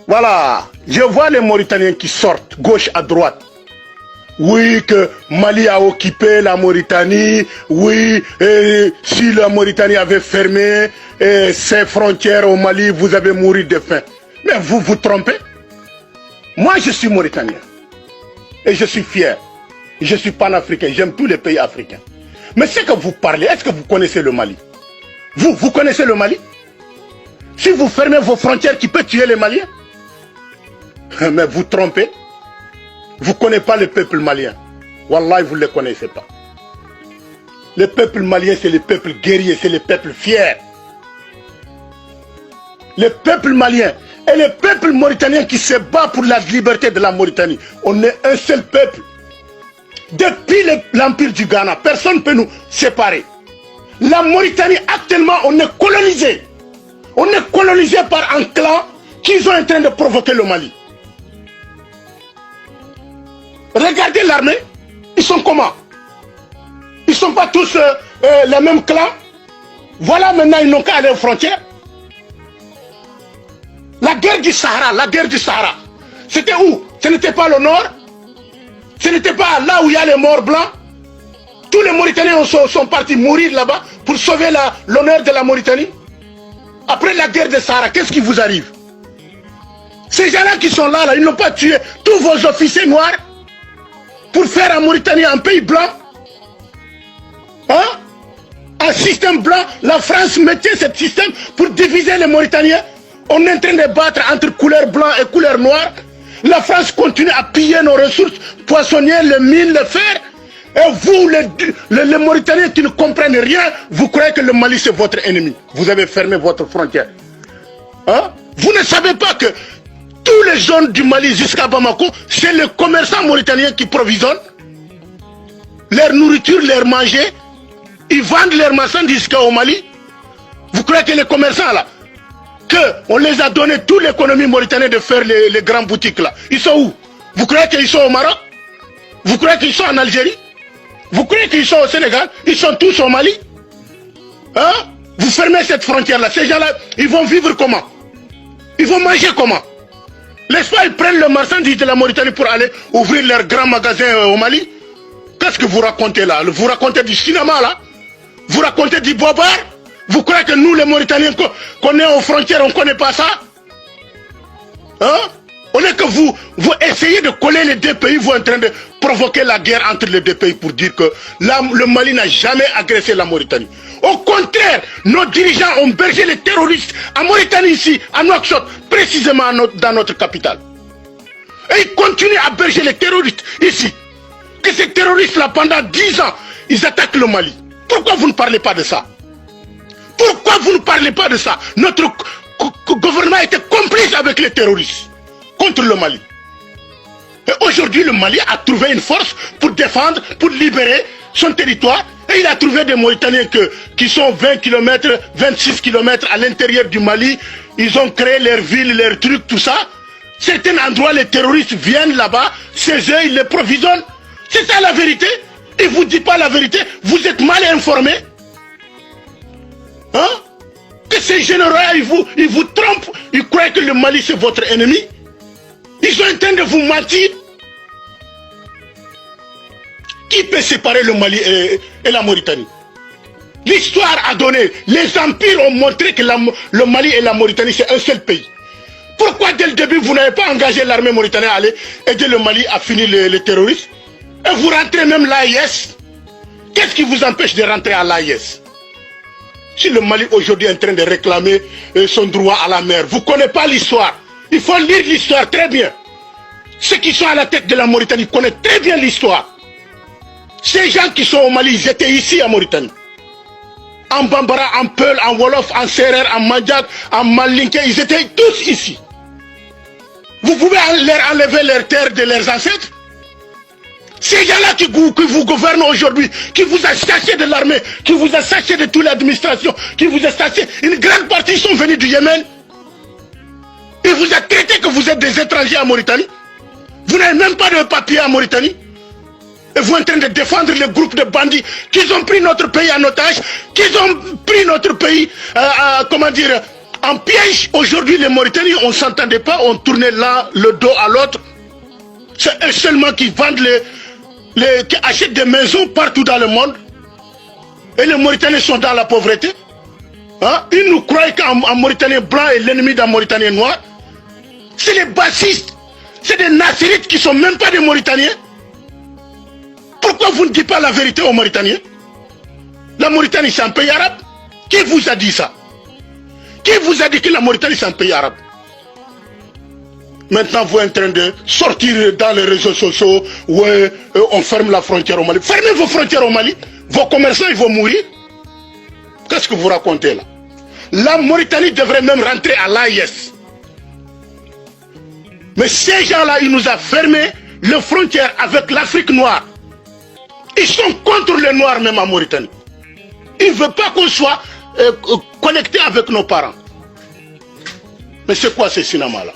Voilà, je vois les Mauritaniens qui sortent, gauche à droite. Oui, que Mali a occupé la Mauritanie. Oui, si la Mauritanie avait fermé ses frontières au Mali, vous avez mouru de faim. Mais vous vous trompez. Moi, je suis Mauritanien. Et je suis fier. Je suis panafricain. J'aime tous les pays africains. Mais c'est que vous parlez, est-ce que vous connaissez le Mali? Vous connaissez le Mali? Si vous fermez vos frontières, qui peut tuer les Maliens? Mais vous trompez. Vous ne connaissez pas le peuple malien. Wallah, vous ne le connaissez pas. Le peuple malien, c'est le peuple guerrier, c'est le peuple fier. Le peuple malien et le peuple mauritanien qui se bat pour la liberté de la Mauritanie. On est un seul peuple. Depuis l'empire du Ghana, personne ne peut nous séparer. La Mauritanie, actuellement, on est colonisé. On est colonisé par un clan qui sont en train de provoquer le Mali. Regardez l'armée, ils sont comment? Ils ne sont pas tous les mêmes clans. Voilà, maintenant ils n'ont qu'à aller aux frontières. La guerre du Sahara, c'était où? Ce n'était pas le nord? Ce n'était pas là où il y a les morts blancs? Tous les Mauritaniens sont partis mourir là-bas pour sauver l'honneur de la Mauritanie. Après la guerre du Sahara, qu'est-ce qui vous arrive? Ces gens-là qui sont là, ils n'ont pas tué tous vos officiers noirs pour faire en Mauritanie un pays blanc, hein? Un système blanc. La France mettait ce système pour diviser les Mauritaniens. On est en train de battre entre couleur blanc et couleur noire. La France continue à piller nos ressources poissonnières, les mines, le fer. Et vous, les Mauritaniens qui ne comprennent rien, vous croyez que le Mali c'est votre ennemi. Vous avez fermé votre frontière. Hein? Vous ne savez pas que tous les zones du Mali jusqu'à Bamako, c'est les commerçants mauritaniens qui provisionnent leur nourriture, leur manger. Ils vendent leurs marchandises jusqu'au Mali. Vous croyez que les commerçants là, qu'on les a donné toute l'économie mauritanienne de faire les grandes boutiques là, ils sont où? Vous croyez qu'ils sont au Maroc? Vous croyez qu'ils sont en Algérie? Vous croyez qu'ils sont au Sénégal? Ils sont tous au Mali? Hein? Vous fermez cette frontière là, ces gens là, ils vont vivre comment? Ils vont manger comment? N'est-ce pas, ils prennent le marchandise de la Mauritanie pour aller ouvrir leurs grands magasins au Mali? Qu'est-ce que vous racontez là? Vous racontez du cinéma là? Vous racontez du bobar? Vous croyez que nous les Mauritaniens qu'on est aux frontières, on ne connaît pas ça? Hein? Au lieu que vous essayez de coller les deux pays, vous êtes en train de provoquer la guerre entre les deux pays pour dire que le Mali n'a jamais agressé la Mauritanie. Au contraire, nos dirigeants ont bergé les terroristes en Mauritanie ici, à Nouakchott, précisément dans notre capitale. Et ils continuent à berger les terroristes ici. Que ces terroristes-là, pendant 10 ans, ils attaquent le Mali. Pourquoi vous ne parlez pas de ça? Pourquoi vous ne parlez pas de ça? Notre gouvernement était complice avec les terroristes contre le Mali. Et aujourd'hui, le Mali a trouvé une force pour défendre, pour libérer son territoire. Et il a trouvé des Mauritaniens qui sont 20 km, 26 km à l'intérieur du Mali. Ils ont créé leurs villes, leurs trucs, tout ça. Certains endroits, les terroristes viennent là-bas, chez eux, ils les provisionnent. C'est ça la vérité. Ils ne vous disent pas la vérité. Vous êtes mal informés. Hein? Que ces généraux-là, ils vous trompent. Ils croient que le Mali, c'est votre ennemi. Ils sont en train de vous mentir. Qui peut séparer le Mali et la Mauritanie? L'histoire a donné, les empires ont montré que le Mali et la Mauritanie, c'est un seul pays. Pourquoi dès le début, vous n'avez pas engagé l'armée mauritanienne à aller aider le Mali à finir les terroristes? Et vous rentrez même l'AIS. Qu'est-ce qui vous empêche de rentrer à l'AIS? Si le Mali aujourd'hui est en train de réclamer son droit à la mer, vous ne connaissez pas l'histoire. Il faut lire l'histoire très bien. Ceux qui sont à la tête de la Mauritanie connaissent très bien l'histoire. Ces gens qui sont au Mali, ils étaient ici en Mauritanie. En Bambara, en Peul, en Wolof, en Serer, en Mandjak, en Malinké, ils étaient tous ici. Vous pouvez leur enlever leurs terres de leurs ancêtres? Ces gens-là qui vous gouvernent aujourd'hui, qui vous a chassé de l'armée, qui vous a chassé de toute l'administration, qui vous a chassé, une grande partie sont venus du Yémen. Ils vous ont traité que vous êtes des étrangers en Mauritanie. Vous n'avez même pas de papier en Mauritanie. Et vous êtes en train de défendre les groupes de bandits qui ont pris notre pays en otage, qui ont pris notre pays, comment dire, en piège. Aujourd'hui, les Mauritaniens, on ne s'entendait pas, on tournait là, le dos à l'autre. C'est eux seulement qui vendent qui achètent des maisons partout dans le monde. Et les Mauritaniens sont dans la pauvreté. Hein? Ils nous croient qu'en Mauritanien blanc est l'ennemi d'un Mauritanien noir. C'est les bassistes. C'est des Nassirites qui ne sont même pas des Mauritaniens. Pourquoi vous ne dites pas la vérité aux Mauritaniens? La Mauritanie, c'est un pays arabe. Qui vous a dit ça? Qui vous a dit que la Mauritanie, c'est un pays arabe? Maintenant, vous êtes en train de sortir dans les réseaux sociaux. Ouais, on ferme la frontière au Mali. Fermez vos frontières au Mali. Vos commerçants, ils vont mourir. Qu'est-ce que vous racontez là? La Mauritanie devrait même rentrer à l'AIS. Mais ces gens-là, ils nous ont fermé les frontières avec l'Afrique noire. Ils sont contre les Noirs même en Mauritanie. Ils ne veulent pas qu'on soit connecté avec nos parents. Mais c'est quoi ce cinéma-là?